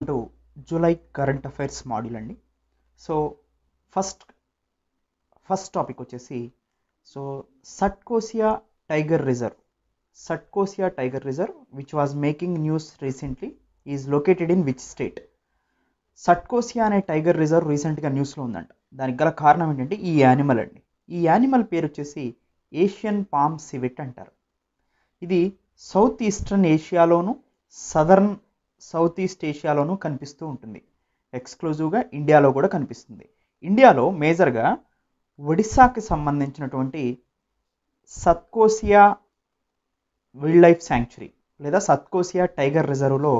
To July current affairs module అండి. So first topic వచ్చేసి Satkosia tiger reserve which was making news recently is located in which state. Satkosia అనే tiger reserve రీసెంట్గా న్యూస్లో ఉందంట. దానికి గల కారణం ఏంటంటే ఈ యానిమల్ అండి. ఈ యానిమల్ పేరు వచ్చేసి ఏషియన్ పామ్ సివెట్ అంటారు. ఇది సౌత్ ఈస్టర్న్ ఏషియాలోను సదర్న్ సౌత్ ఈస్ట్ ఏషియాలోనూ కనిపిస్తూ ఉంటుంది. ఎక్స్క్లూజివ్గా ఇండియాలో కూడా కనిపిస్తుంది. ఇండియాలో మేజర్గా ఒడిస్సాకి సంబంధించినటువంటి సత్కోసియా వైల్డ్ లైఫ్ శాంక్చురీ లేదా సత్కోసియా టైగర్ రిజర్వ్లో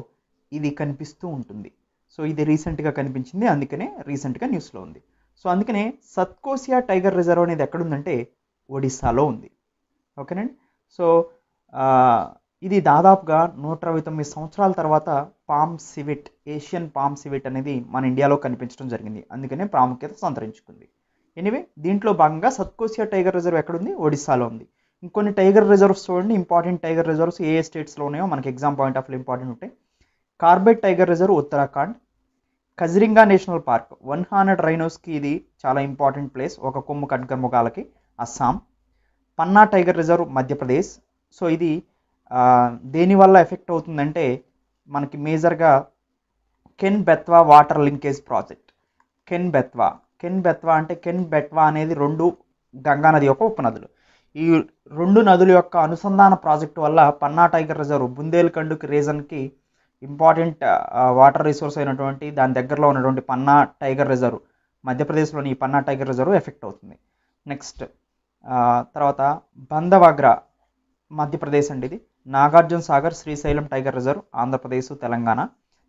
ఇది కనిపిస్తూ ఉంటుంది. సో ఇది రీసెంట్గా కనిపించింది, అందుకనే రీసెంట్గా న్యూస్లో ఉంది. సో అందుకనే సత్కోసియా టైగర్ రిజర్వ్ అనేది ఎక్కడుందంటే ఒడిస్సాలో ఉంది. ఓకేనండి. సో ఇది దాదాపుగా 129 సంవత్సరాల తర్వాత ఏషియన్ పామ్ సివెట్ అనేది మన ఇండియాలో కనిపించడం జరిగింది. అందుకనే ప్రాముఖ్యత సంతరించుకుంది. ఎనీవే, దీంట్లో భాగంగా సత్కోసియా టైగర్ రిజర్వ్ ఎక్కడుంది? ఒడిస్సాలో ఉంది. ఇంకొన్ని టైగర్ రిజర్వ్స్ చూడండి, ఇంపార్టెంట్ టైగర్ రిజర్వ్స్ ఏ స్టేట్స్లో ఉన్నాయో మనకి exam point of view important ఉంటాయి. Corbett tiger reserve Uttarakhand, Kaziranga national park 100 రైనోస్కి ఇది చాలా ఇంపార్టెంట్ ప్లేస్, ఒక కొమ్ము ఖడ్గమృగాలకి, Assam. Panna tiger reserve Madhya Pradesh. So ఇది దేనివల్ల ఎఫెక్ట్ అవుతుందంటే మనకి మేజర్గా Ken Betwa water linkage project. Ken Betwa అనేది 2 గంగా నది యొక్క ఉపనదులు. ఈ 2 నదుల యొక్క అనుసంధాన ప్రాజెక్టు వల్ల పన్నా టైగర్ రిజర్వ్ బుందేల్ఖండ్ రీజన్కి ఇంపార్టెంట్ వాటర్ రిసోర్స్ అయినటువంటి దాని దగ్గరలో ఉన్నటువంటి పన్నా టైగర్ రిజర్వ్, మధ్యప్రదేశ్లోని ఈ పన్నా టైగర్ రిజర్వ్ ఎఫెక్ట్ అవుతుంది. నెక్స్ట్ తర్వాత బంధవగ్రా మధ్యప్రదేశ్ అండి. ఇది నాగార్జున సాగర్ శ్రీశైలం టైగర్ రిజర్వ్ ఆంధ్రప్రదేశ్, తెలంగాణ.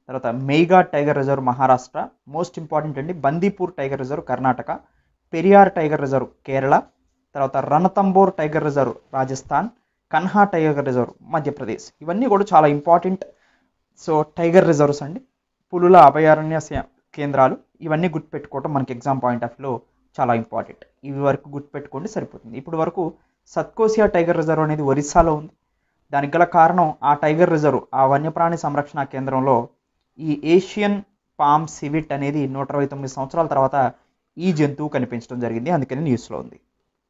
తర్వాత Melghat tiger reserve Maharashtra. Most important అండి, Bandipur tiger reserve Karnataka, Periyar tiger reserve Kerala. తర్వాత Ranthambore tiger reserve Rajasthan, Kanha tiger reserve Madhya Pradesh. ఇవన్నీ కూడా చాలా ఇంపార్టెంట్ టైగర్ రిజర్వ్స్ అండి, పులుల అభయారణ్య కేంద్రాలు. ఇవన్నీ గుర్తుపెట్టుకోవటం మనకి ఎగ్జామ్ పాయింట్ ఆఫ్ వ్యూలో చాలా ఇంపార్టెంట్. ఇవి వరకు గుర్తుపెట్టుకోండి సరిపోతుంది. ఇప్పుడు వరకు సత్కోసియా టైగర్ రిజర్వ్ అనేది ఒరిస్సాలో ఉంది. దానికి గల కారణం ఆ టైగర్ రిజర్వ్, ఆ వన్యప్రాణి సంరక్షణ కేంద్రంలో ఈ ఏషియన్ పామ్ సివెట్ అనేది 129 సంవత్సరాల తర్వాత ఈ జంతువు కనిపించడం జరిగింది, అందుకని న్యూస్లో ఉంది.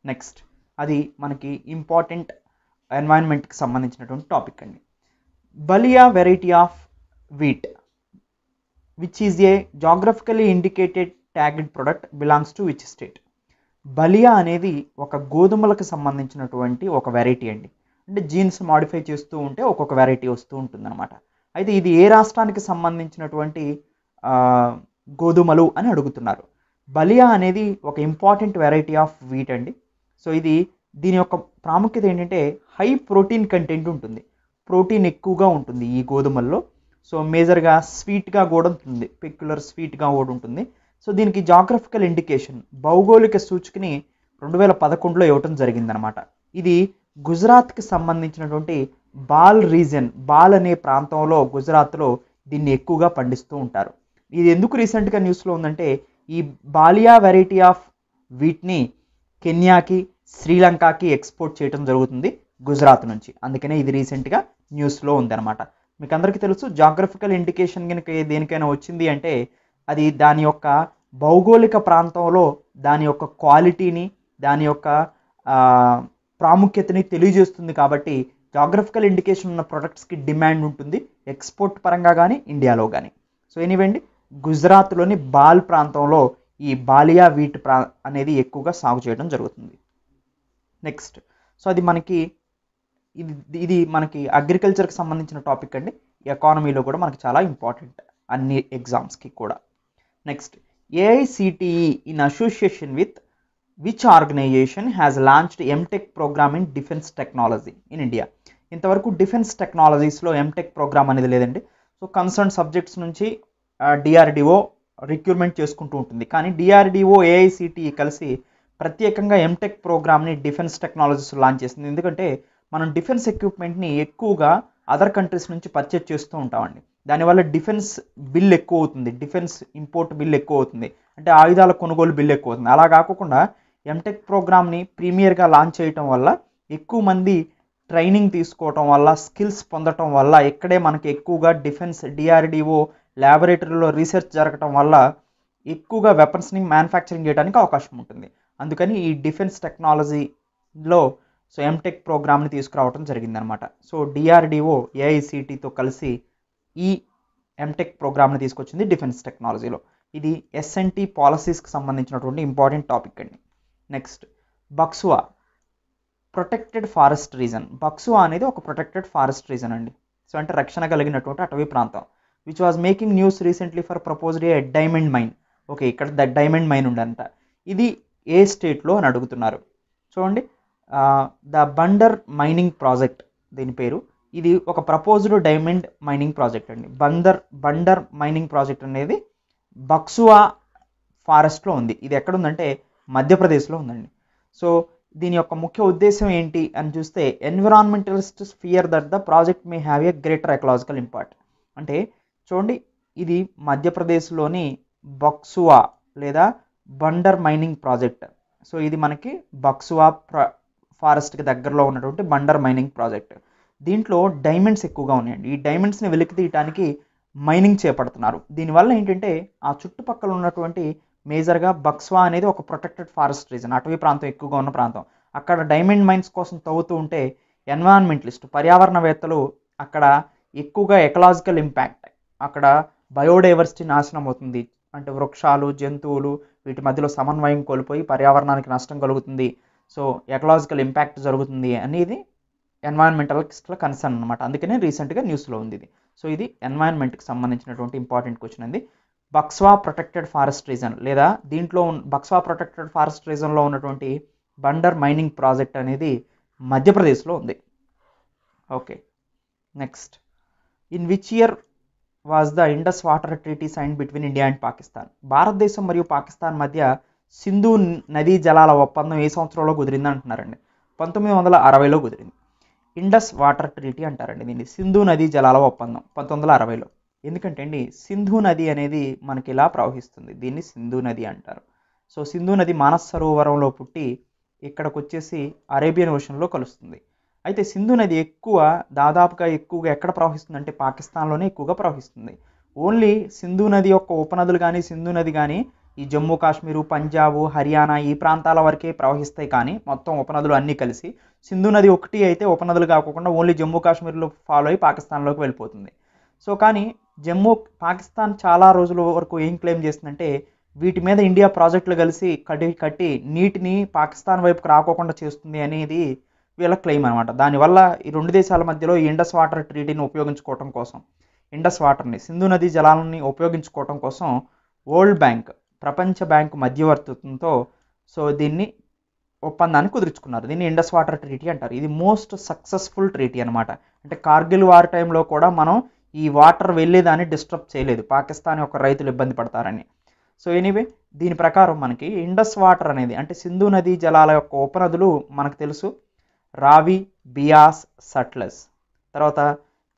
నెక్స్ట్ అది మనకి ఇంపార్టెంట్ ఎన్వైరన్మెంట్కి సంబంధించినటువంటి టాపిక్ అండి. Ballia variety of wheat which is a geographically indicated tagged product belongs to which state. Ballia అనేది ఒక గోధుమలకు సంబంధించినటువంటి ఒక వెరైటీ అండి. అంటే జీన్స్ మాడిఫై చేస్తూ ఉంటే ఒక్కొక్క వెరైటీ వస్తూ ఉంటుందన్నమాట. అయితే ఇది ఏ రాష్ట్రానికి సంబంధించినటువంటి గోధుమలు అని అడుగుతున్నారు. బలియా అనేది ఒక ఇంపార్టెంట్ వెరైటీ ఆఫ్ వీట్ అండి. సో దీని యొక్క ప్రాముఖ్యత ఏంటంటే హై ప్రోటీన్ కంటెంట్ ఉంటుంది, ప్రోటీన్ ఎక్కువగా ఉంటుంది ఈ గోధుమల్లో. సో మేజర్గా స్వీట్గా కూడా ఉంటుంది, పెక్యులర్ స్వీట్గా కూడా ఉంటుంది. సో దీనికి జాగ్రఫికల్ ఇండికేషన్, భౌగోళిక సూచికని 2011లో ఇవ్వటం జరిగిందనమాట. ఇది గుజరాత్కి సంబంధించినటువంటి బాల్ అనే ప్రాంతంలో, గుజరాత్లో దీన్ని ఎక్కువగా పండిస్తూ ఉంటారు. ఇది ఎందుకు రీసెంట్గా న్యూస్లో ఉందంటే ఈ బాలియా వెరైటీ ఆఫ్ వీట్ని కెన్యాకి, శ్రీలంకకి ఎక్స్పోర్ట్ చేయడం జరుగుతుంది గుజరాత్ నుంచి, అందుకనే ఇది రీసెంట్గా న్యూస్లో ఉందన్నమాట. మీకు అందరికీ తెలుసు, జాగ్రఫికల్ ఇండికేషన్ కనుక దేనికైనా వచ్చింది అంటే అది దాని యొక్క భౌగోళిక ప్రాంతంలో దాని యొక్క క్వాలిటీని, దాని యొక్క ప్రాముఖ్యతని తెలియజేస్తుంది. కాబట్టి జాగ్రఫికల్ ఇండికేషన్ ఉన్న ప్రొడక్ట్స్కి డిమాండ్ ఉంటుంది, ఎక్స్పోర్ట్ పరంగా కానీ ఇండియాలో కానీ. సో ఎనీవేండి, గుజరాత్లోని బాల్ ప్రాంతంలో ఈ బాలియా వీట్ అనేది ఎక్కువగా సాగు చేయడం జరుగుతుంది. నెక్స్ట్ అది ఇది మనకి అగ్రికల్చర్కి సంబంధించిన టాపిక్ అండి. ఎకానమీలో కూడా మనకి చాలా ఇంపార్టెంట్ అన్ని ఎగ్జామ్స్కి కూడా. Next AICTE in association with which organization has launched MTech program in defence technology in India. ఇంతవరకు డిఫెన్స్ టెక్నాలజీస్లో ఎంటెక్ ప్రోగ్రామ్ అనేది లేదండి. సో కన్సర్న్ సబ్జెక్ట్స్ నుంచి డిఆర్డిఓ రిక్రూట్మెంట్ చేసుకుంటూ ఉంటుంది. కానీ డిఆర్డిఓ ఏఐసిటిఈ కలిసి ప్రత్యేకంగా ఎంటెక్ ప్రోగ్రామ్ని డిఫెన్స్ టెక్నాలజీస్ లాంచ్ చేసింది. ఎందుకంటే మనం డిఫెన్స్ ఎక్విప్మెంట్ని ఎక్కువగా అదర్ కంట్రీస్ నుంచి పర్చేజ్ చేస్తూ ఉంటామండి. దానివల్ల డిఫెన్స్ బిల్ ఎక్కువ అవుతుంది, డిఫెన్స్ ఇంపోర్ట్ బిల్ ఎక్కువ అవుతుంది, అంటే ఆయుధాల కొనుగోలు బిల్ ఎక్కువ అవుతుంది. అలా కాకుండా ఎంటెక్ ప్రోగ్రామ్ని ప్రీమియర్గా లాంచ్ చేయటం వల్ల ఎక్కువ మంది ట్రైనింగ్ తీసుకోవటం వల్ల, స్కిల్స్ పొందటం వల్ల ఇక్కడే మనకి ఎక్కువగా డిఫెన్స్ డిఆర్డిఓ ల్యాబొరేటరీలో రీసెర్చ్ జరగటం వల్ల ఎక్కువగా వెపన్స్ని మ్యానుఫ్యాక్చరింగ్ చేయడానికి అవకాశం ఉంటుంది. అందుకని ఈ డిఫెన్స్ టెక్నాలజీలో సో ఎంటెక్ ప్రోగ్రామ్ని తీసుకురావడం జరిగిందనమాట. సో డిఆర్డిఓ ఏఐసిటితో కలిసి ఈ ఎంటెక్ ప్రోగ్రామ్ని తీసుకొచ్చింది డిఫెన్స్ టెక్నాలజీలో. ఇది ఎస్ఎన్టీ పాలసీస్కి సంబంధించినటువంటి ఇంపార్టెంట్ టాపిక్ అండి. Next Buxwaha protected forest region. Buxwaha అనేది ఒక ప్రొటెక్టెడ్ ఫారెస్ట్ రీజన్ అండి. సో అంటే రక్షణ కలిగినటువంటి అటవీ ప్రాంతం. Which was making news recently for proposed a diamond mine. Okay, ఇక్కడ డైమండ్ మైన్ ఉండంట. ఇది ఏ స్టేట్లో అని అడుగుతున్నారు. చూడండి, ద బండర్ మైనింగ్ ప్రాజెక్ట్ దీని పేరు. ఇది ఒక ప్రపోజ్డ్ డైమండ్ మైనింగ్ ప్రాజెక్ట్ అండి. బండర్ మైనింగ్ ప్రాజెక్ట్ అనేది బక్సువా ఫారెస్ట్లో ఉంది. ఇది ఎక్కడ ఉందంటే మధ్యప్రదేశ్లో ఉందండి. సో దీని యొక్క ముఖ్య ఉద్దేశం ఏంటి అని చూస్తే environmentalists fear that the project may have a greater ecological impact. అంటే చూడండి, ఇది మధ్యప్రదేశ్లోని బక్సువా లేదా బండర్ మైనింగ్ ప్రాజెక్ట్. సో ఇది మనకి బక్సువా ఫారెస్ట్కి దగ్గరలో ఉన్నటువంటి బండర్ మైనింగ్ ప్రాజెక్ట్. దీంట్లో డైమండ్స్ ఎక్కువగా ఉన్నాయండి. ఈ డైమండ్స్ని వెలికి తీయడానికి మైనింగ్ చేపడుతున్నారు. దీనివల్ల ఏంటంటే ఆ చుట్టుపక్కల ఉన్నటువంటి మేజర్గా బక్సువా అనేది ఒక ప్రొటెక్టెడ్ ఫారెస్ట్ రీజన్, అటవీ ప్రాంతం ఎక్కువగా ఉన్న ప్రాంతం. అక్కడ డైమండ్ మైన్స్ కోసం తవ్వుతూ ఉంటే ఎన్విరాన్మెంటలిస్ట్ పర్యావరణవేత్తలు అక్కడ ఎక్కువగా ఎకలాజికల్ ఇంపాక్ట్, అక్కడ బయోడైవర్సిటీ నాశనం అవుతుంది. అంటే వృక్షాలు, జంతువులు వీటి మధ్యలో సమన్వయం కోల్పోయి పర్యావరణానికి నష్టం కలుగుతుంది. సో ఎకలాజికల్ ఇంపాక్ట్ జరుగుతుంది అనేది ఎన్వైరన్మెంటలిస్ట్ల కన్సర్న్ అనమాట. అందుకనే రీసెంట్గా న్యూస్లో ఉంది ఇది. సో ఇది ఎన్వైరన్మెంట్కి సంబంధించినటువంటి ఇంపార్టెంట్ క్వశ్చన్ అండి. బక్సువా ప్రొటెక్టెడ్ ఫారెస్ట్ రీజన్ లేదా దీంట్లో బక్సువా ప్రొటెక్టెడ్ ఫారెస్ట్ రీజన్లో ఉన్నటువంటి బండర్ మైనింగ్ ప్రాజెక్ట్ అనేది మధ్యప్రదేశ్లో ఉంది. Okay, next in which year was the Indus water treaty sign between India and Pakistan. భారతదేశం మరియు పాకిస్తాన్ మధ్య సింధు నదీ జలాల ఒప్పందం ఏ సంవత్సరంలో కుదిరింది అంటున్నారండి. 1960లో కుదిరింది. ఇండస్ వాటర్ ట్రీటీ అంటారండి దీన్ని. సింధు నదీ జలాల ఒప్పందం 1960లో. ఎందుకంటే అండి సింధు నది అనేది మనకి ఇలా ప్రవహిస్తుంది, దీన్ని సింధు నది అంటారు. సో సింధు నది మానస సరోవరంలో పుట్టి ఇక్కడికి వచ్చేసి అరేబియన్ ఓషన్లో కలుస్తుంది. అయితే సింధు నది దాదాపుగా ఎక్కువగా ఎక్కడ ప్రవహిస్తుంది అంటే పాకిస్తాన్లోనే ఎక్కువగా ప్రవహిస్తుంది. ఓన్లీ సింధు నది యొక్క ఉపనదులు కానీ సింధు నది కానీ ఈ జమ్మూ కాశ్మీరు, పంజాబ్, హర్యానా ఈ ప్రాంతాల వరకే ప్రవహిస్తాయి. కానీ మొత్తం ఉపనదులు అన్నీ కలిసి సింధు నది ఒకటి అయితే ఉపనదులు కాకుండా ఓన్లీ జమ్మూ కాశ్మీర్లో ఫాలో అయ్యి పాకిస్తాన్లోకి వెళ్ళిపోతుంది. సో కానీ పాకిస్తాన్ చాలా రోజుల వరకు ఏం క్లెయిమ్ చేస్తుందంటే వీటి మీద ఇండియా ప్రాజెక్టులు కలిసి కట్టి నీటిని పాకిస్తాన్ వైపుకు రాకోకుండా చేస్తుంది అనేది వీళ్ళ క్లెయిమ్ అనమాట. దానివల్ల ఈ రెండు దేశాల మధ్యలో ఈ ఇండస్ వాటర్ ట్రీటీని ఉపయోగించుకోవటం కోసం, ఇండస్ వాటర్ని సింధు నదీ జలాలని ఉపయోగించుకోవటం కోసం వరల్డ్ బ్యాంక్, ప్రపంచ బ్యాంకు మధ్యవర్తిత్వంతో సో దీన్ని ఒప్పందాన్ని కుదుర్చుకున్నారు. దీన్ని ఇండస్ వాటర్ ట్రీటీ అంటారు. ఇది మోస్ట్ సక్సెస్ఫుల్ ట్రీటీ అనమాట. అంటే కార్గిల్ వార్ టైంలో కూడా మనం ఈ వాటర్ వెళ్ళేదాన్ని డిస్టర్బ్ చేయలేదు, పాకిస్తాన్ యొక్క రైతులు ఇబ్బంది పడతారని. సో ఎనీవే దీని ప్రకారం మనకి ఇండస్ వాటర్ అనేది అంటే సింధు నదీ జలాల యొక్క ఉపనదులు మనకు తెలుసు, రావి, బియాస్, సట్లెజ్, తర్వాత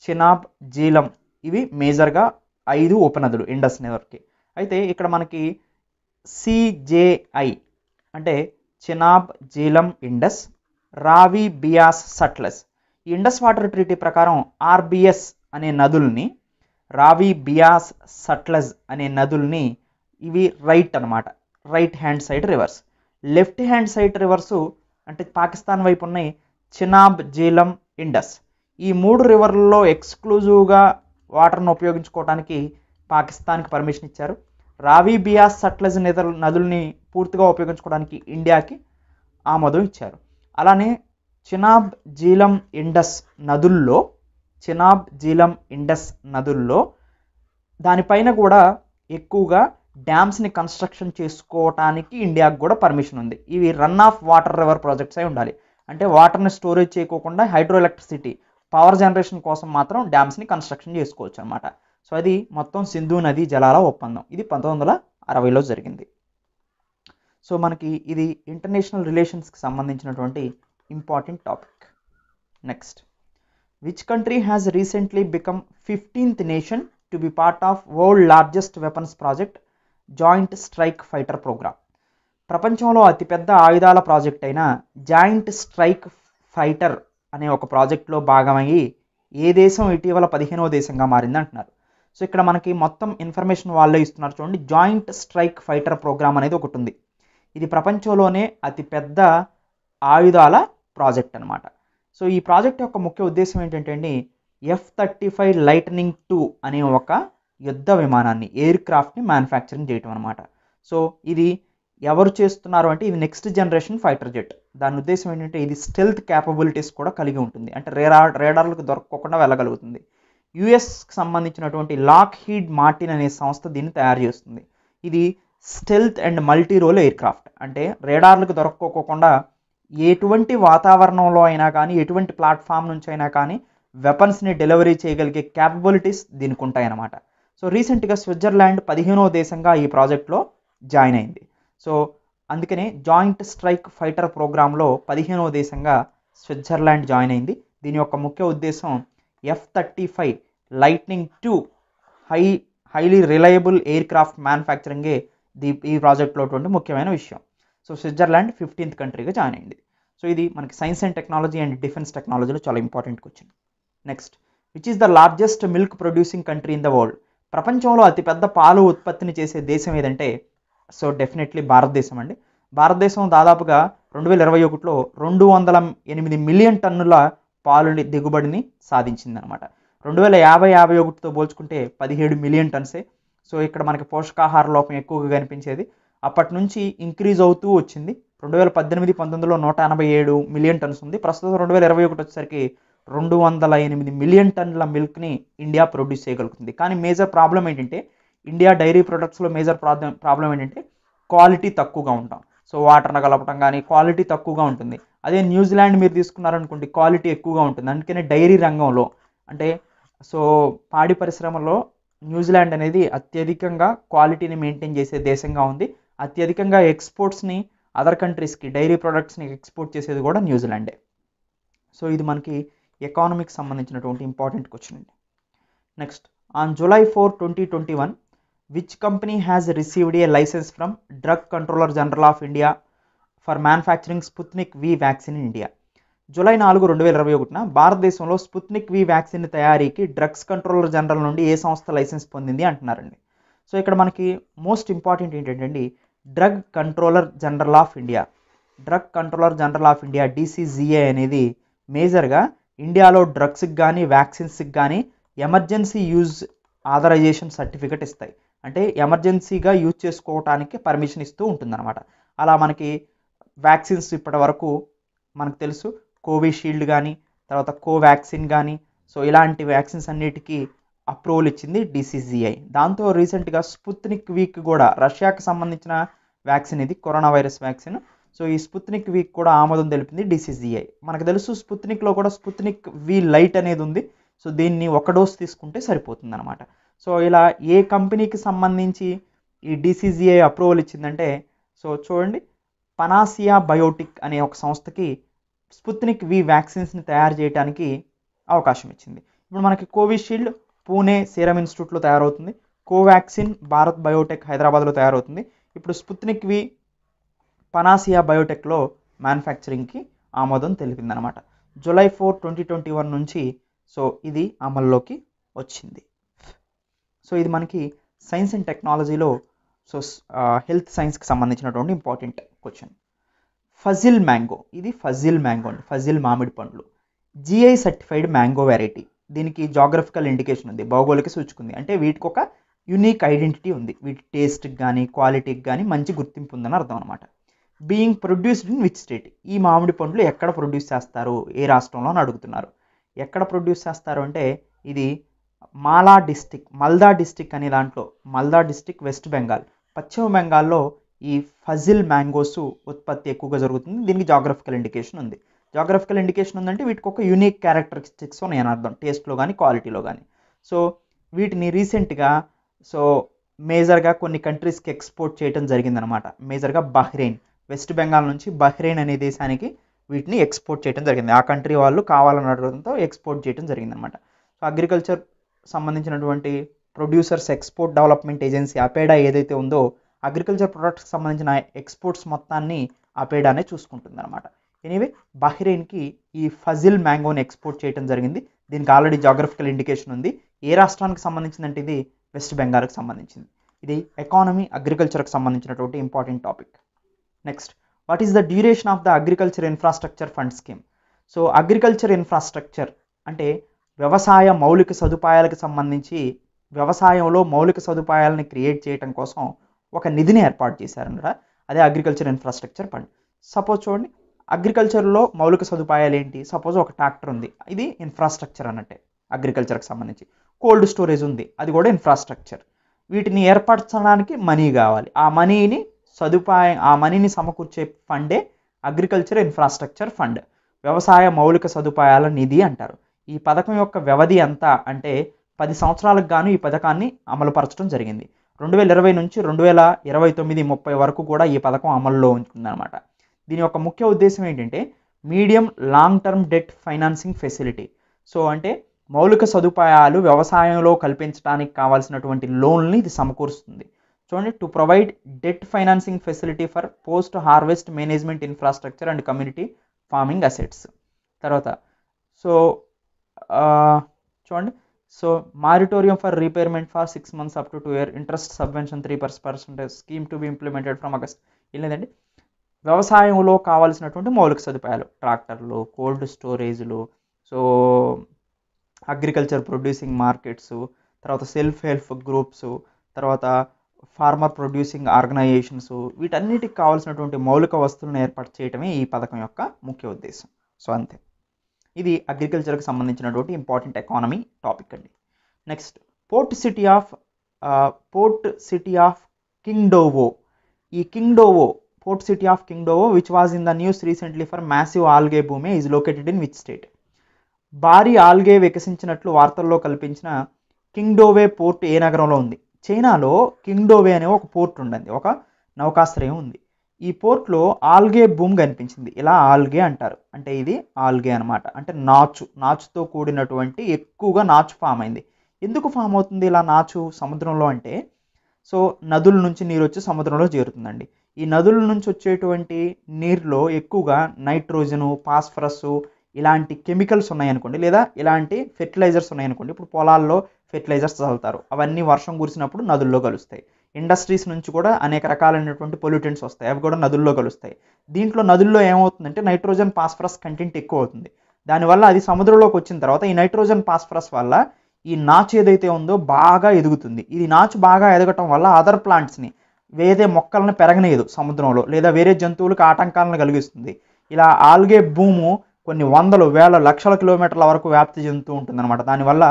చినాబ్, జీలం. ఇవి మేజర్గా 5 ఉపనదులు ఇండస్ రివర్కి. అయితే ఇక్కడ మనకి సిజేఐ అంటే చినాబ్, జీలం, ఇండస్, రావి, బియాస్, సట్లెజ్. ఈ ఇండస్ వాటర్ ట్రీటీ ప్రకారం ఆర్బిఎస్ అనే నదుల్ని, రావి, బియాస్, సట్లెజ్ అనే నదుల్ని ఇవి రైట్ అనమాట, right hand side reverse. Left hand side reverse అంటే పాకిస్తాన్ వైపు ఉన్నాయి చినాబ్, జీలం, ఇండస్. ఈ 3 రివర్లలో ఎక్స్క్లూజివ్గా వాటర్ను ఉపయోగించుకోవడానికి పాకిస్తాన్కి పర్మిషన్ ఇచ్చారు. రావి, బియాస్, సట్లెజ్ నదుల్ని పూర్తిగా ఉపయోగించుకోవడానికి ఇండియాకి ఆమోదం ఇచ్చారు. అలానే చినాబ్, జీలం, ఇండస్ నదుల్లో దానిపైన కూడా ఎక్కువగా డ్యామ్స్ని కన్స్ట్రక్షన్ చేసుకోవటానికి ఇండియాకు కూడా పర్మిషన్ ఉంది. ఇవి run of water river projects అయి ఉండాలి. అంటే వాటర్ని స్టోరేజ్ చేయకోకుండా హైడ్రో ఎలక్ట్రిసిటీ పవర్ జనరేషన్ కోసం మాత్రం డ్యామ్స్ని కన్స్ట్రక్షన్ చేసుకోవచ్చు అనమాట. సో అది మొత్తం సింధు నదీ జలాల ఒప్పందం. ఇది 1960లో జరిగింది. సో మనకి ఇది ఇంటర్నేషనల్ రిలేషన్స్కి సంబంధించినటువంటి important topic. Next, which country has recently become 15th nation to be part of world largest weapons project joint strike fighter program. ప్రపంచంలో అతిపెద్ద ఆయుధాల ప్రాజెక్ట్ అయిన జాయింట్ స్ట్రైక్ ఫైటర్ అనే ఒక ప్రాజెక్టులో భాగమయ్యి ఏ దేశం ఇటీవల 15వ దేశంగా మారింది అంటున్నారు. సో ఇక్కడ మనకి మొత్తం ఇన్ఫర్మేషన్ వాళ్ళే ఇస్తున్నారు చూడండి. జాయింట్ స్ట్రైక్ ఫైటర్ ప్రోగ్రామ్ అనేది ఒకటి ఉంది. ఇది ప్రపంచంలోనే అతిపెద్ద ఆయుధాల ప్రాజెక్ట్ అనమాట. సో ఈ ప్రాజెక్ట్ యొక్క ముఖ్య ఉద్దేశం ఏంటంటే అండి, F-35 లైట్నింగ్ 2 అనే ఒక యుద్ధ విమానాన్ని, ఎయిర్ క్రాఫ్ట్ని మ్యానుఫ్యాక్చరింగ్ చేయటం అనమాట. సో ఇది ఎవరు చేస్తున్నారు అంటే, ఇది నెక్స్ట్ జనరేషన్ ఫైటర్ జెట్. దాని ఉద్దేశం ఏంటంటే, ఇది స్టెల్త్ క్యాపబిలిటీస్ కూడా కలిగి ఉంటుంది. అంటే రేడార్లకు దొరకకుండా వెళ్ళగలుగుతుంది. యుఎస్కి సంబంధించినటువంటి లాక్ హీడ్ మార్టిన్ అనే సంస్థ దీన్ని తయారు చేస్తుంది. ఇది stealth and multi role aircraft. అంటే రేడార్లకు దొరక్కోకుండా ఎటువంటి వాతావరణంలో అయినా కానీ, ఎటువంటి ప్లాట్ఫామ్ నుంచి అయినా కానీ వెపన్స్ని డెలివరీ చేయగలిగే క్యాపబిలిటీస్ దీనికి ఉంటాయన్నమాట. సో రీసెంట్గా స్విట్జర్లాండ్ 15వ దేశంగా ఈ ప్రాజెక్ట్లో జాయిన్ అయింది. సో అందుకనే జాయింట్ స్ట్రైక్ ఫైటర్ ప్రోగ్రాంలో 15వ దేశంగా స్విట్జర్లాండ్ జాయిన్ అయింది. దీని యొక్క ముఖ్య ఉద్దేశం F-35 Lightning 2 highly reliable aircraft మ్యానుఫ్యాక్చరింగే ఈ ప్రాజెక్ట్లో ముఖ్యమైన విషయం. సో స్విట్జర్లాండ్ 15th కంట్రీగా జాయిన్ అయింది. సో ఇది మనకి science and technology and defence టెక్నాలజీలో చాలా important question. Next, which is the largest milk producing country in the world? ప్రపంచంలో అతిపెద్ద పాలు ఉత్పత్తిని చేసే దేశం ఏదంటే, సో డెఫినెట్లీ భారతదేశం అండి. భారతదేశం దాదాపుగా 2021లో 208 మిలియన్ టన్నుల పాలు దిగుబడిని సాధించిందనమాట. 2050-51తో పోల్చుకుంటే 17 మిలియన్ టన్సే. సో ఇక్కడ మనకి పోషకాహార లోపం ఎక్కువగా కనిపించేది. అప్పటి నుంచి ఇంక్రీజ్ అవుతూ వచ్చింది. 2018-19లో 187 మిలియన్ టన్స్ ఉంది. ప్రస్తుతం 2021 వచ్చేసరికి 208 మిలియన్ టన్నుల మిల్క్ని ఇండియా ప్రొడ్యూస్ చేయగలుగుతుంది. కానీ మేజర్ ప్రాబ్లం ఏంటంటే, ఇండియా డైరీ ప్రొడక్ట్స్లో మేజర్ ప్రాబ్లం ఏంటంటే క్వాలిటీ తక్కువగా ఉంటాం. సో వాటర్ని కలపటం కానీ క్వాలిటీ తక్కువగా ఉంటుంది. అదే న్యూజిలాండ్ మీరు తీసుకున్నారనుకోండి, క్వాలిటీ ఎక్కువగా ఉంటుంది. అందుకనే డైరీ రంగంలో అంటే సో పాడి పరిశ్రమలో న్యూజిలాండ్ అనేది అత్యధికంగా క్వాలిటీని మెయింటైన్ చేసే దేశంగా ఉంది. అత్యధికంగా ఎక్స్పోర్ట్స్ని అదర్ కంట్రీస్కి డైరీ ప్రొడక్ట్స్ని ఎక్స్పోర్ట్ చేసేది కూడా న్యూజిలాండే. సో ఇది మనకి ఎకానమీకి సంబంధించినటువంటి ఇంపార్టెంట్ క్వశ్చన్ అండి. Next, on July 4, 2021 which company has received a licence from drug controller general of India for manufacturing Sputnik V vaccine in India? July 4, 2021న భారతదేశంలో స్పుత్నిక్ వి వ్యాక్సిన్ తయారీకి డ్రగ్స్ కంట్రోలర్ జనరల్ నుండి ఏ సంస్థ licence పొందింది అంటున్నారండి. So ఇక్కడ మనకి మోస్ట్ ఇంపార్టెంట్ ఏంటంటే అండి, drug controller general of India. Drug controller general of India DCGI అనేది మేజర్గా ఇండియాలో డ్రగ్స్కి కానీ వ్యాక్సిన్స్కి కానీ ఎమర్జెన్సీ యూజ్ ఆథరైజేషన్ సర్టిఫికెట్ ఇస్తాయి. అంటే ఎమర్జెన్సీగా యూజ్ చేసుకోవడానికి పర్మిషన్ ఇస్తూ ఉంటుందన్నమాట. అలా మనకి వ్యాక్సిన్స్ ఇప్పటి వరకు మనకు తెలుసు, కోవిషీల్డ్ కానీ తర్వాత కోవాక్సిన్ కానీ, సో ఇలాంటి వ్యాక్సిన్స్ అన్నిటికీ అప్రూవల్ ఇచ్చింది DCGI. దాంతో రీసెంట్గా స్పుత్నిక్ వీక్ కూడా రష్యాకి సంబంధించిన వ్యాక్సిన్, ఇది కరోనా వైరస్ వ్యాక్సిన్. సో ఈ స్పుత్నిక్ వీక్ కూడా ఆమోదం తెలిపింది DCGI. మనకు తెలుసు స్పుత్నిక్లో కూడా స్పుత్నిక్ వి లైట్ అనేది ఉంది. సో దీన్ని ఒక డోస్ తీసుకుంటే సరిపోతుంది అనమాట. సో ఇలా ఏ కంపెనీకి సంబంధించి ఈ DCGI అప్రూవల్ ఇచ్చిందంటే, సో చూడండి, పనాసియా బయోటిక్ అనే ఒక సంస్థకి స్పుత్నిక్ వి వ్యాక్సిన్స్ని తయారు చేయడానికి అవకాశం ఇచ్చింది. ఇప్పుడు మనకి కోవిషీల్డ్ పూణే సీరం ఇన్స్టిట్యూట్లో తయారవుతుంది. కోవాక్సిన్ భారత్ బయోటెక్ హైదరాబాద్లో తయారవుతుంది. ఇప్పుడు స్పుత్నిక్ వి పనాసియా బయోటెక్లో మ్యానుఫ్యాక్చరింగ్కి ఆమోదం తెలిపిందనమాట. July 4, 2021 నుంచి సో ఇది అమల్లోకి వచ్చింది. సో ఇది మనకి సైన్స్ అండ్ టెక్నాలజీలో సో హెల్త్ సైన్స్కి సంబంధించినటువంటి ఇంపార్టెంట్ క్వశ్చన్. ఫజిల్ మ్యాంగో, ఇది ఫజిల్ మ్యాంగో అండి, ఫజిల్ మామిడి పండ్లు GI సర్టిఫైడ్ మ్యాంగో వెరైటీ. దీనికి జాగ్రఫికల్ ఇండికేషన్ ఉంది, భౌగోళిక సూచిక అంటే వీటికి ఒక యూనిక్ ఐడెంటిటీ ఉంది. వీటి టేస్ట్కి కానీ క్వాలిటీకి కానీ మంచి గుర్తింపు ఉందని అర్థం అనమాట. Being produced in which state? ఈ మామిడి పండ్లు ఎక్కడ ప్రొడ్యూస్ చేస్తారు, ఏ రాష్ట్రంలో అని అడుగుతున్నారు. ఎక్కడ ప్రొడ్యూస్ చేస్తారు అంటే ఇది మల్దా డిస్టిక్ అనే దాంట్లో, మల్దా డిస్టిక్ వెస్ట్ బెంగాల్, పశ్చిమ బెంగాల్లో ఈ ఫజిల్ మ్యాంగోస్ ఉత్పత్తి ఎక్కువగా జరుగుతుంది. దీనికి జాగ్రఫికల్ ఇండికేషన్ ఉంది. జాగ్రఫికల్ ఇండికేషన్ ఉందంటే వీటికి ఒక యూనిక్ క్యారెక్టరిస్టిక్స్ ఉన్నాయని అర్థం, టేస్ట్లో కానీ క్వాలిటీలో కానీ. సో వీటిని రీసెంట్గా సో మేజర్గా కొన్ని కంట్రీస్కి ఎక్స్పోర్ట్ చేయడం జరిగిందనమాట. మేజర్గా బహ్రెయిన్, వెస్ట్ బెంగాల్ నుంచి బహ్రెయిన్ అనే దేశానికి వీటిని ఎక్స్పోర్ట్ చేయడం జరిగింది. ఆ కంట్రీ వాళ్ళు కావాలని అడగడంతో ఎక్స్పోర్ట్ చేయడం జరిగిందనమాట. సో అగ్రికల్చర్ సంబంధించినటువంటి ప్రొడ్యూసర్స్ ఎక్స్పోర్ట్ డెవలప్మెంట్ ఏజెన్సీ అపేడా ఏదైతే ఉందో, అగ్రికల్చర్ ప్రొడక్ట్స్కి సంబంధించిన ఎక్స్పోర్ట్స్ మొత్తాన్ని అపేడానే చూసుకుంటుంది అనమాట. ఎనీవే బహ్రెయిన్కి ఈ ఫజిల్ మ్యాంగోని ఎక్స్పోర్ట్ చేయడం జరిగింది. దీనికి ఆల్రెడీ జాగ్రఫికల్ ఇండికేషన్ ఉంది. ఏ రాష్ట్రానికి సంబంధించిందంటే ఇది వెస్ట్ బెంగాల్కి సంబంధించింది. ఇది ఎకానమీ అగ్రికల్చర్కి సంబంధించినటువంటి important topic. Next, what is the duration of the agriculture infrastructure fund scheme? So agriculture infrastructure అంటే వ్యవసాయ మౌలిక సదుపాయాలకు సంబంధించి వ్యవసాయంలో మౌలిక సదుపాయాలని క్రియేట్ చేయడం కోసం ఒక నిధిని ఏర్పాటు చేశారన్నమాట. అదే అగ్రికల్చర్ ఇన్ఫ్రాస్ట్రక్చర్ ఫండ్. సపోజ్ చూడండి, అగ్రికల్చర్లో మౌలిక సదుపాయాలు ఏంటి? సపోజ్ ఒక ట్రాక్టర్ ఉంది, ఇది ఇన్ఫ్రాస్ట్రక్చర్ అన్నట్టే అగ్రికల్చర్కి సంబంధించి. కోల్డ్ స్టోరేజ్ ఉంది, అది కూడా ఇన్ఫ్రాస్ట్రక్చర్. వీటిని ఏర్పరచడానికి మనీ కావాలి. ఆ మనీని సమకూర్చే ఫండే అగ్రికల్చర్ ఇన్ఫ్రాస్ట్రక్చర్ ఫండ్, వ్యవసాయ మౌలిక సదుపాయాల నిధి అంటారు. ఈ పథకం యొక్క వ్యవధి ఎంత అంటే 10 సంవత్సరాలకు గాను ఈ పథకాన్ని అమలుపరచడం జరిగింది. 2020 నుంచి 2029-30 వరకు కూడా ఈ పథకం అమల్లో ఉంటుందన్నమాట. దీని యొక్క ముఖ్య ఉద్దేశం ఏంటంటే medium long term debt financing facility. So అంటే మౌలిక సదుపాయాలు వ్యవసాయంలో కల్పించడానికి కావాల్సినటువంటి లోన్లని ఇది సమకూరుస్తుంది. చూడండి, to provide debt financing facility for post harvest management infrastructure and community farming assets. తర్వాత చూడండి, so moratorium for repayment for 6 months up to 2 years, interest subvention 3% scheme to be implemented from August. లేదండి, వ్యవసాయంలో కావాల్సినటువంటి మౌలిక సదుపాయాలు, ట్రాక్టర్లు, cold స్టోరేజ్లు, so agriculture producing markets, తర్వాత సెల్ఫ్ హెల్ప్ గ్రూప్స్, తర్వాత ఫార్మర్ ప్రొడ్యూసింగ్ ఆర్గనైజేషన్స్, వీటన్నిటికి కావాల్సినటువంటి మౌలిక వస్తువులను ఏర్పాటు చేయడమే ఈ పథకం యొక్క ముఖ్య ఉద్దేశం. సో అంతే, ఇది అగ్రికల్చర్కి సంబంధించినటువంటి ఇంపార్టెంట్ ఎకానమీ టాపిక్ అండి. Next, port city of Qingdao. ఈ port city of Qingdao which was in the news recently for massive algae bloom is located in which state? భారీ ఆల్గే వికసించినట్లు వార్తల్లో కల్పించిన కింగ్డోవే పోర్ట్ ఏ నగరంలో ఉంది? చైనాలో కింగ్డోవే అనే ఒక పోర్ట్ ఉండండి, ఒక నౌకాశ్రయం ఉంది. ఈ పోర్ట్లో ఆల్గే బూమ్ కనిపించింది. ఇలా ఆల్గే అంటారు, అంటే ఇది ఆల్గే అనమాట. అంటే నాచుతో కూడినటువంటి ఎక్కువగా నాచు ఫామ్ అయింది. ఎందుకు ఫామ్ అవుతుంది ఇలా నాచు సముద్రంలో అంటే, సో నదుల నుంచి నీరు వచ్చి సముద్రంలో చేరుతుందండి. ఈ నదుల నుంచి వచ్చేటువంటి నీరులో ఎక్కువగా నైట్రోజను, ఫాస్ఫరస్ ఇలాంటి కెమికల్స్ ఉన్నాయనుకోండి, లేదా ఇలాంటి ఫెర్టిలైజర్స్ ఉన్నాయనుకోండి. ఇప్పుడు పొలాల్లో ఫెర్టిలైజర్స్ చల్లుతారు, అవన్నీ వర్షం కురిసినప్పుడు నదుల్లో కలుస్తాయి. ఇండస్ట్రీస్ నుంచి కూడా అనేక రకాలైనటువంటి పొల్యూటెంట్స్ వస్తాయి, అవి కూడా నదుల్లో కలుస్తాయి. దీంట్లో నదుల్లో ఏమవుతుందంటే నైట్రోజన్ ఫాస్ఫరస్ కంటెంట్ ఎక్కువ అవుతుంది. దానివల్ల అది సముద్రంలోకి వచ్చిన తర్వాత ఈ నైట్రోజన్ ఫాస్ఫరస్ వల్ల ఈ నాచు ఏదైతే ఉందో బాగా ఎదుగుతుంది. ఇది నాచు బాగా ఎదగటం వల్ల అదర్ ప్లాంట్స్ని, వేరే మొక్కలను పెరగనేదు సముద్రంలో, లేదా వేరే జంతువులకు ఆటంకాలను కలిగిస్తుంది. ఇలా ఆల్గే భూము కొన్ని వందలు, వేల, లక్షల కిలోమీటర్ల వరకు వ్యాప్తి చెందుతూ ఉంటుందన్నమాట. దానివల్ల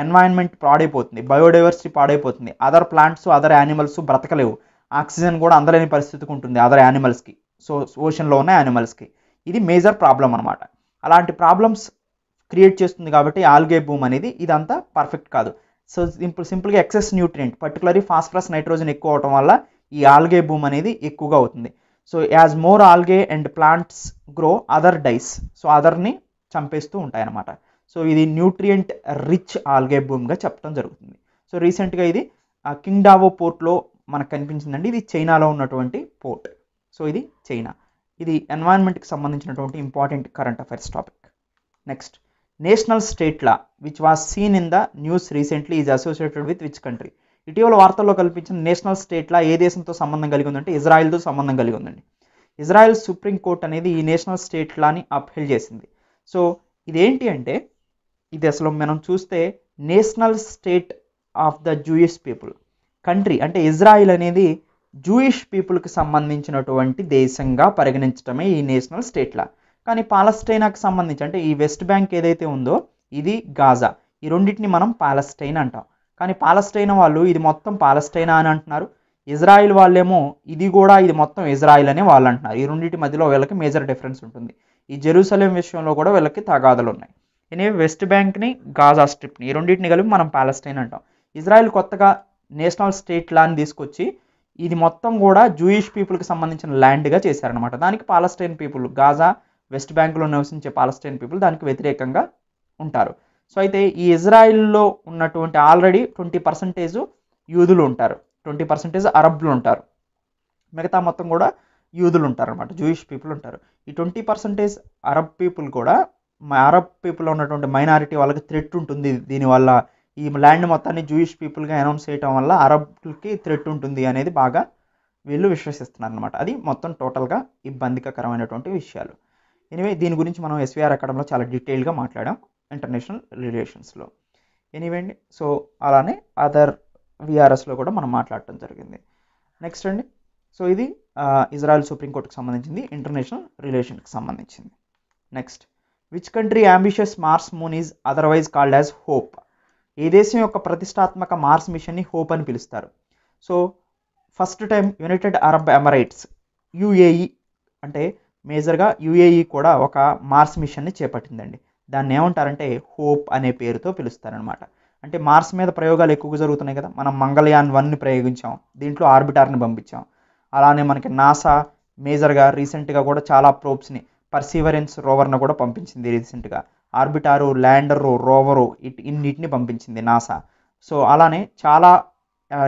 ఎన్వైరన్మెంట్ పాడైపోతుంది, బయోడైవర్సిటీ పాడైపోతుంది, అదర్ ప్లాంట్స్, అదర్ యానిమల్స్ బ్రతకలేవు, ఆక్సిజన్ కూడా అందలేని పరిస్థితికి ఉంటుంది అదర్ యానిమల్స్కి, సో ఓషన్లో ఉన్న యానిమల్స్కి. ఇది మేజర్ ప్రాబ్లం అనమాట. అలాంటి ప్రాబ్లమ్స్ క్రియేట్ చేస్తుంది కాబట్టి ఆల్గే బూమ్ అనేది ఇదంతా పర్ఫెక్ట్ కాదు. సో సింపుల్గా excess nutrient, particularly phosphorus, nitrogen ఎక్కువ అవడం వల్ల ఈ ఆల్గే బూమ్ అనేది ఎక్కువగా అవుతుంది. So as more algae and plants grow other dies, so అదర్ని చంపేస్తూ ఉంటాయన్నమాట. సో ఇది న్యూట్రియంట్ రిచ్ ఆల్గే బూమ్గా చెప్పడం జరుగుతుంది. సో రీసెంట్గా ఇది కింగ్డావో పోర్ట్లో మనకు కనిపించిందండి. ఇది చైనాలో ఉన్నటువంటి పోర్ట్. సో ఇది చైనా. ఇది ఎన్వైరన్మెంట్కి సంబంధించినటువంటి important current affairs topic. Next, national state law which was scene in the news recently is associated with which country? ఇటీవల వార్తల్లో కల్పించిన నేషనల్ స్టేట్ లా ఏ దేశంతో సంబంధం కలిగి ఉందంటే ఇజ్రాయెల్తో సంబంధం కలిగి ఉందండి. ఇజ్రాయెల్ సుప్రీం కోర్ట్ అనేది ఈ నేషనల్ స్టేట్ లాని అప్హెల్డ్ చేసింది. సో ఇదేంటి అంటే, ఇది అసలు మనం చూస్తే national state of the Jewish people country, అంటే ఇజ్రాయిల్ అనేది జూయిష్ పీపుల్కి సంబంధించినటువంటి దేశంగా పరిగణించడమే ఈ నేషనల్ స్టేట్ లా. కానీ పాలస్తైనాకి సంబంధించి, అంటే ఈ వెస్ట్ బ్యాంక్ ఏదైతే ఉందో ఇది గాజా, ఈ రెండింటిని మనం పాలస్తైన్ అంటాం. కానీ పాలస్తైన్ వాళ్ళు ఇది మొత్తం పాలస్తైనా అని అంటున్నారు, ఇజ్రాయిల్ వాళ్ళేమో ఇది మొత్తం ఇజ్రాయిల్ అనే వాళ్ళు అంటున్నారు. ఈ రెండింటి మధ్యలో వీళ్ళకి మేజర్ డిఫరెన్స్ ఉంటుంది. ఈ జెరూసలేం విషయంలో కూడా వీళ్ళకి తగాదాలు ఉన్నాయి. ఎనివే వెస్ట్ బ్యాంక్ని, గాజా స్ట్రిప్ని, ఈ రెండింటిని కలిపి మనం పాలస్తైన్ అంటాం. ఇజ్రాయిల్ కొత్తగా నేషనల్ స్టేట్ లాని తీసుకొచ్చి ఇది మొత్తం కూడా జూయిష్ పీపుల్కి సంబంధించిన ల్యాండ్గా చేశారనమాట. దానికి పాలస్తైన్ పీపుల్, గాజా వెస్ట్ బ్యాంక్లో నివసించే పాలస్తైన్ పీపుల్ దానికి వ్యతిరేకంగా ఉంటారు. సో అయితే ఈ ఇజ్రాయిల్లో ఉన్నటువంటి ఆల్రెడీ 20% యూదులు ఉంటారు, 20% అరబ్లు ఉంటారు, మిగతా మొత్తం కూడా యూదులు ఉంటారు అనమాట, జూయిష్ పీపుల్ ఉంటారు. ఈ 20% అరబ్ పీపుల్ కూడా, అరబ్ పీపుల్లో ఉన్నటువంటి మైనారిటీ వాళ్ళకి థ్రెట్ ఉంటుంది దీనివల్ల, ఈ ల్యాండ్ మొత్తాన్ని జూయిష్ పీపుల్గా అనౌన్స్ చేయడం వల్ల అరబ్కి థ్రెట్ ఉంటుంది అనేది బాగా వీళ్ళు విశ్వసిస్తున్నారు అనమాట. అది మొత్తం టోటల్గా ఇబ్బందికరమైనటువంటి విషయాలు. ఎనివే దీని గురించి మనం ఎస్విఆర్ అకాడమీలో చాలా డీటెయిల్గా మాట్లాడాం ఇంటర్నేషనల్ రిలేషన్స్లో. ఎనివే అండి, సో అలానే అదర్ విఆర్ఎస్లో కూడా మనం మాట్లాడటం జరిగింది. నెక్స్ట్ అండి, సో ఇది ఇజ్రాయెల్ సుప్రీంకోర్టుకి సంబంధించింది, ఇంటర్నేషనల్ రిలేషన్కి సంబంధించింది. Next, which country ambitious Mars moon is otherwise called as hope? ఏ దేశం యొక్క ప్రతిష్టాత్మక మార్స్ మిషన్ని హోప్ అని పిలుస్తారు? So first time United Arab Emirates UAE, అంటే మేజర్గా యుఏఈ కూడా ఒక మార్స్ మిషన్ని చేపట్టిందండి. దాన్ని ఏమంటారంటే హోప్ అనే పేరుతో పిలుస్తారనమాట. అంటే మార్స్ మీద ప్రయోగాలు ఎక్కువగా జరుగుతున్నాయి కదా, మనం మంగళయాన్ 1ని ప్రయోగించాం, దీంట్లో ఆర్బిటార్ని పంపించాం. అలానే మనకి నాసా మేజర్గా రీసెంట్గా కూడా చాలా ప్రోబ్స్ని, పర్సీవరెన్స్ రోవర్ను కూడా పంపించింది రీసెంట్గా. ఆర్బిటారు, ల్యాండరు, రోవరు ఇన్నిటిని పంపించింది నాసా. సో అలానే చాలా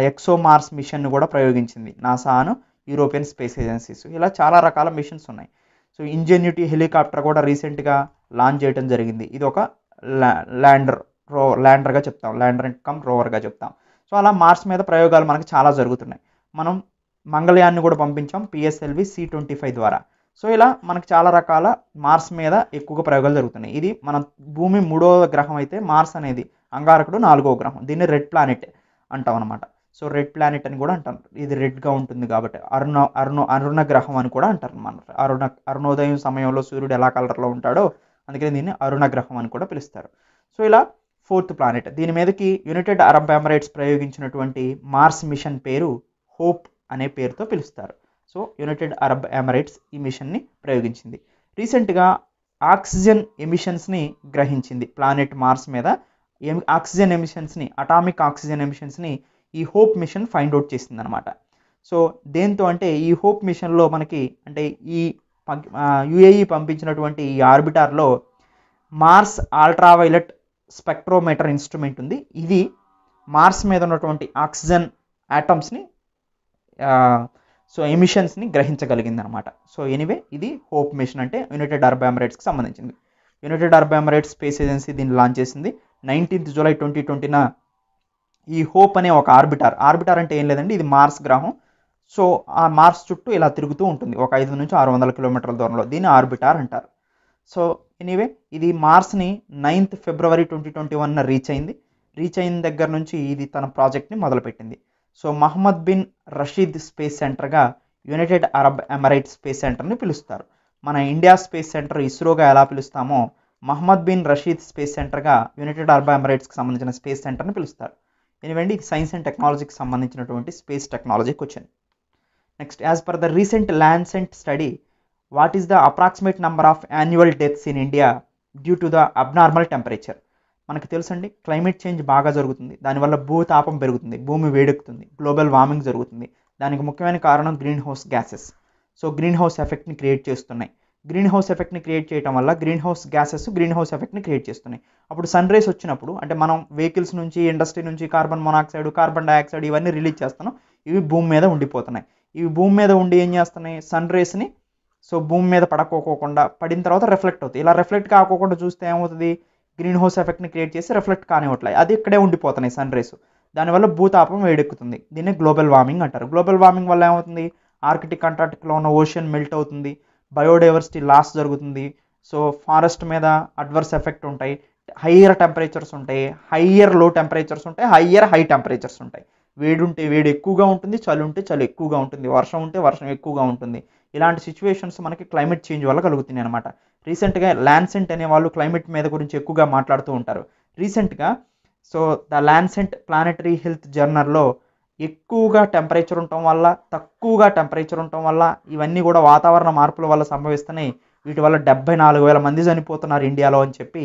ఎక్సో మార్స్ మిషన్ను కూడా ప్రయోగించింది నాసాను, యూరోపియన్ స్పేస్ ఏజెన్సీస్. ఇలా చాలా రకాల మిషన్స్ ఉన్నాయి. సో ఇంజెన్యూటీ హెలికాప్టర్ కూడా రీసెంట్గా లాంచ్ చేయడం జరిగింది. ఇది ఒక ల్యాండర్గా చెప్తాం, ల్యాండర్ కమ్ రోవర్గా చెప్తాం. సో అలా మార్స్ మీద ప్రయోగాలు మనకు చాలా జరుగుతున్నాయి. మనం మంగళయాన్ని కూడా పంపించాం పిఎస్ఎల్వి C-25 ద్వారా. సో ఇలా మనకు చాలా రకాల మార్స్ మీద ఎక్కువగా ప్రయోగాలు జరుగుతున్నాయి. ఇది మన భూమి 3వ గ్రహం అయితే మార్స్ అనేది అంగారకుడు 4వ గ్రహం. దీన్ని రెడ్ ప్లానెట్ అంటాం అనమాట. సో రెడ్ ప్లానెట్ అని కూడా అంటారు, ఇది రెడ్గా ఉంటుంది కాబట్టి. అరుణ గ్రహం అని కూడా అంటారు అన్నమాట. అరుణోదయం సమయంలో సూర్యుడు ఎలా కలర్లో ఉంటాడో అందుకని దీన్ని అరుణ గ్రహం అని కూడా పిలుస్తారు. సో ఇలా 4th ప్లానెట్, దీని మీదకి యునైటెడ్ అరబ్ ఎమిరేట్స్ ప్రయోగించినటువంటి మార్స్ మిషన్ పేరు హోప్ అనే పేరుతో పిలుస్తారు. సో యునైటెడ్ అరబ్ ఎమిరేట్స్ ఈ మిషన్ని ప్రయోగించింది. రీసెంట్గా ఆక్సిజన్ ఎమిషన్స్ని గ్రహించింది. ప్లానెట్ మార్స్ మీద ఆక్సిజన్ ఎమిషన్స్ని, అటామిక్ ఆక్సిజన్ ఎమిషన్స్ని ఈ హోప్ మిషన్ ఫైండ్ అవుట్ చేసింది అనమాట. సో దేంతో అంటే ఈ హోప్ మిషన్లో మనకి, అంటే ఈ యుఏఈ పంపించినటువంటి ఈ ఆర్బిటార్లో మార్స్ అల్ట్రావైలెట్ స్పెక్ట్రోమీటర్ ఇన్స్ట్రుమెంట్ ఉంది. ఇది మార్స్ మీద ఉన్నటువంటి ఆక్సిజన్ ఆటమ్స్ని, సో ఎమిషన్స్ని గ్రహించగలిగింది అనమాట. సో ఎనీవే ఇది హోప్ మిషన్, అంటే యునైటెడ్ అరబ్ ఎమిరేట్స్కి సంబంధించింది. United Arab Emirates space agency దీన్ని లాంచ్ చేసింది 19th జూలై 2020న. ఈ హోప్ అనే ఒక ఆర్బిటార్ అంటే ఏం లేదండి, ఇది మార్స్ గ్రహం. సో ఆ మార్స్ చుట్టూ ఇలా తిరుగుతూ ఉంటుంది ఒక 500 నుంచి 600 కిలోమీటర్ల దూరంలో. దీన్ని ఆర్బిటార్ అంటారు. సో ఎనీవే ఇది మార్స్ని 9th ఫిబ్రవరి 2021న రీచ్ అయిన దగ్గర నుంచి ఇది తన ప్రాజెక్ట్ని మొదలుపెట్టింది. So Mohammed bin Rashid space సెంటర్గా యునైటెడ్ అరబ్ ఎమిరేట్స్ స్పేస్ సెంటర్ని పిలుస్తారు. మన ఇండియా స్పేస్ సెంటర్ ఇస్రోగా ఎలా పిలుస్తామో మహమ్మద్ బిన్ రషీద్ స్పేస్ సెంటర్గా యునైటెడ్ అరబ్ ఎమిరేట్స్కి సంబంధించిన స్పేస్ సెంటర్ని పిలుస్తారు. ఎందుకంటే ఇది సైన్స్ అండ్ టెక్నాలజీకి సంబంధించినటువంటి space technology question. Next, as per the recent Lancet study, what is the approximate number of annual deaths in India due to the abnormal temperature? మనకు తెలుసండి, క్లైమేట్ చేంజ్ బాగా జరుగుతుంది, దానివల్ల భూతాపం పెరుగుతుంది, భూమి వేడెక్కుతుంది, గ్లోబల్ వార్మింగ్ జరుగుతుంది. దానికి ముఖ్యమైన కారణం green house gases. So green house ఎఫెక్ట్ని క్రియేట్ చేస్తున్నాయి. గ్రీన్ హౌస్ ఎఫెక్ట్ని క్రియేట్ చేయడం వల్ల green house gases green house ఎఫెక్ట్ని క్రియేట్ చేస్తున్నాయి. అప్పుడు సన్ రేస్ వచ్చినప్పుడు, అంటే మనం వెహికల్స్ నుంచి, ఇండస్ట్రీ నుంచి కార్బన్ మోనాక్సైడ్, కార్బన్ డైఆక్సైడ్ ఇవన్నీ రిలీజ్ చేస్తున్నాం. ఇవి భూమి మీద ఉండిపోతున్నాయి. ఇవి భూమి మీద ఉండి ఏం చేస్తున్నాయి, సన్ రేస్ని సో భూమి మీద పడకోకుండా పడిన తర్వాత రిఫ్లెక్ట్ అవుతాయి. ఇలా రిఫ్లెక్ట్ కాకోకుండా చూస్తే ఏమవుతుంది, గ్రీన్ హౌస్ ఎఫెక్ట్ని క్రియేట్ చేసి రిఫ్లెక్ట్ కానివ్వట్లేదు, అది ఇక్కడే ఉండిపోతున్నాయి సన్ రేస్. దానివల్ల భూతాపం వేడెక్కుతుంది. దీన్ని గ్లోబల్ వార్మింగ్ అంటారు. గ్లోబల్ వార్మింగ్ వల్ల ఏమవుతుంది, ఆర్కిటిక్ అంటార్టిక్లో ఉన్న ఓషన్ మెల్ట్ అవుతుంది, బయోడైవర్సిటీ లాస్ జరుగుతుంది. సో ఫారెస్ట్ మీద అడ్వర్స్ ఎఫెక్ట్ ఉంటాయి, హయ్యర్ టెంపరేచర్స్ ఉంటాయి, హయ్యర్ లో టెంపరేచర్స్ ఉంటాయి, హయ్యర్ హై టెంపరేచర్స్ ఉంటాయి. వేడి ఉంటే వేడి ఎక్కువగా ఉంటుంది, చలి ఉంటే చలి ఎక్కువగా ఉంటుంది, వర్షం ఉంటే వర్షం ఎక్కువగా ఉంటుంది. ఇలాంటి సిచ్యువేషన్స్ మనకి క్లైమేట్ చేంజ్ వల్ల కలుగుతున్నాయి అనమాట. రీసెంట్గా ల్యాన్సెట్ అనే వాళ్ళు క్లైమేట్ మీద గురించి ఎక్కువగా మాట్లాడుతూ ఉంటారు. రీసెంట్గా so the Lancet planetary health జర్నల్లో ఎక్కువగా టెంపరేచర్ ఉండటం వల్ల, తక్కువగా టెంపరేచర్ ఉండటం వల్ల, ఇవన్నీ కూడా వాతావరణ మార్పుల వల్ల సంభవిస్తున్నాయి, వీటి వల్ల 74,000 మంది చనిపోతున్నారు ఇండియాలో అని చెప్పి,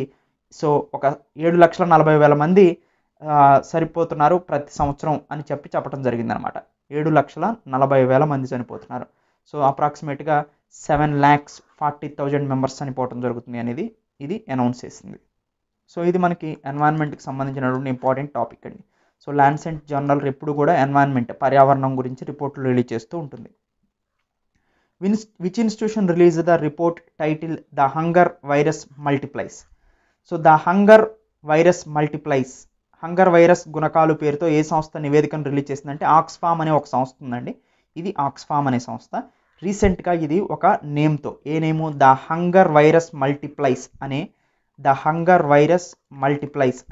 సో ఒక 7,40,000 మంది సరిపోతున్నారు ప్రతి సంవత్సరం అని చెప్పడం జరిగిందనమాట. 7,40,000 మంది చనిపోతున్నారు. సో అప్రాక్సిమేట్గా 7,40,000 మెంబర్స్ చనిపోవడం జరుగుతుంది అనేది ఇది అనౌన్స్ చేసింది. సో ఇది మనకి ఎన్వైరన్మెంట్కి సంబంధించినటువంటి ఇంపార్టెంట్ టాపిక్ అండి. సో ల్యాన్సెట్ జర్నల్ ఎప్పుడు కూడా ఎన్వైరన్మెంట్, పర్యావరణం గురించి రిపోర్ట్లు రిలీజ్ చేస్తూ ఉంటుంది. Which institution release the report title the hunger virus multiplies? So the hunger virus multiplies, hunger virus గుణకాలు పేరుతో ఏ సంస్థ నివేదికను రిలీజ్ చేసిందంటే ఆక్స్ఫామ్ అనే ఒక సంస్థ ఉందండి. ఇది ఆక్స్ఫామ్ అనే సంస్థ. రీసెంట్గా ఇది ఒక నేమ్తో, ఏ నేము, ద హంగర్ వైరస్ మల్టిప్లైస్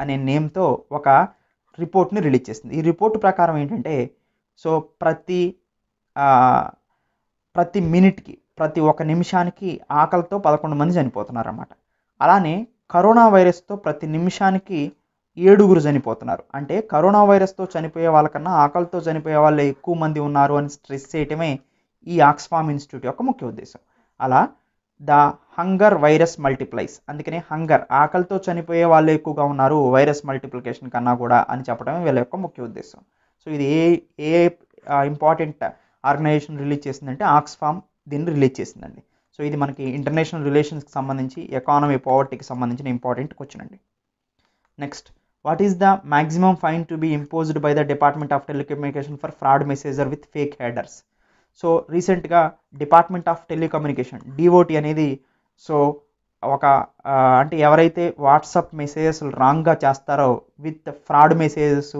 అనే నేమ్తో ఒక రిపోర్ట్ని రిలీజ్ చేసింది. ఈ రిపోర్ట్ ప్రకారం ఏంటంటే, సో ప్రతి మినిట్కి, ప్రతి ఒక్క నిమిషానికి ఆకలితో 11 మంది చనిపోతున్నారు అన్నమాట. అలానే కరోనా వైరస్తో ప్రతి నిమిషానికి 7 చనిపోతున్నారు. అంటే కరోనా వైరస్తో చనిపోయే వాళ్ళకన్నా ఆకలితో చనిపోయే వాళ్ళు ఎక్కువ మంది ఉన్నారు అని స్ట్రెస్ చేయటమే ఈ ఆక్స్ఫామ్ ఇన్స్టిట్యూట్ యొక్క ముఖ్య ఉద్దేశం. అలా ద హంగర్ వైరస్ మల్టిప్లైస్, అందుకనే హంగర్, ఆకలితో చనిపోయే వాళ్ళు ఎక్కువగా ఉన్నారు వైరస్ మల్టిప్లికేషన్ కన్నా కూడా అని చెప్పడమే వీళ్ళ యొక్క ముఖ్య ఉద్దేశం. సో ఇది ఏ ఇంపార్టెంట్ ఆర్గనైజేషన్ రిలీజ్ చేసిందంటే ఆక్స్ఫామ్ దీన్ని రిలీజ్ చేసిందండి. సో ఇది మనకి ఇంటర్నేషనల్ రిలేషన్స్కి సంబంధించి, ఎకానమీ పావర్టీకి సంబంధించిన ఇంపార్టెంట్ క్వశ్చన్ అండి. Next, what is the maximum fine to be imposed by the department of telecommunication for fraud messages with fake headers? So రీసెంట్గా డిపార్ట్మెంట్ ఆఫ్ టెలికమ్యూనికేషన్, డిఓటి అనేది, సో ఒక అంటే ఎవరైతే వాట్సాప్ మెసేజెస్ రాంగ్గా చేస్తారో, with fraud messages,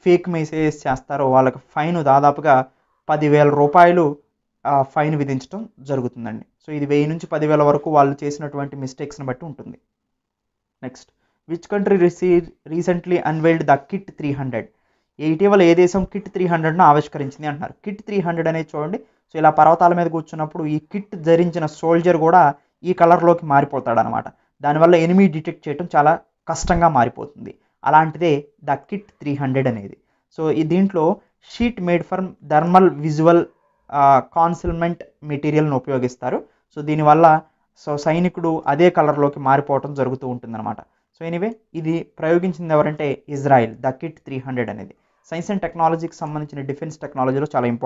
fake messages చేస్తారో వాళ్ళకి fine దాదాపుగా 10,000 రూపాయలు ఫైన్ విధించడం జరుగుతుందండి. సో ఇది 1000 నుంచి 10,000 వరకు వాళ్ళు చేసినటువంటి మిస్టేక్స్ని బట్టి ఉంటుంది. Next, which country recently unveiled the kit 300? ఇటీవల ఏ దేశం కిట్ 300ను ఆవిష్కరించింది అంటున్నారు. కిట్ 300 అనేది చూడండి, సో ఇలా పర్వతాల మీద కూర్చున్నప్పుడు ఈ కిట్ ధరించిన సోల్జర్ కూడా ఈ కలర్లోకి మారిపోతాడు అనమాట. దానివల్ల ఎనిమీ డిటెక్ట్ చేయడం చాలా కష్టంగా మారిపోతుంది. అలాంటిదే ద కిట్ 300 అనేది. సో దీంట్లో sheet made for thermal visual concealment మెటీరియల్ను ఉపయోగిస్తారు. సో దీనివల్ల సైనికుడు అదే కలర్లోకి మారిపోవడం జరుగుతూ ఉంటుందన్నమాట. సో ఎనీవే, ఇది ప్రయోగించింది ఎవరంటే ఇజ్రాయిల్, ద కిట్ 300 అనేది. సైన్స్ అండ్ టెక్నాలజీకి సంబంధించిన డిఫెన్స్ టెక్నాలజీలో చాలా ఇంపార్టెంట్.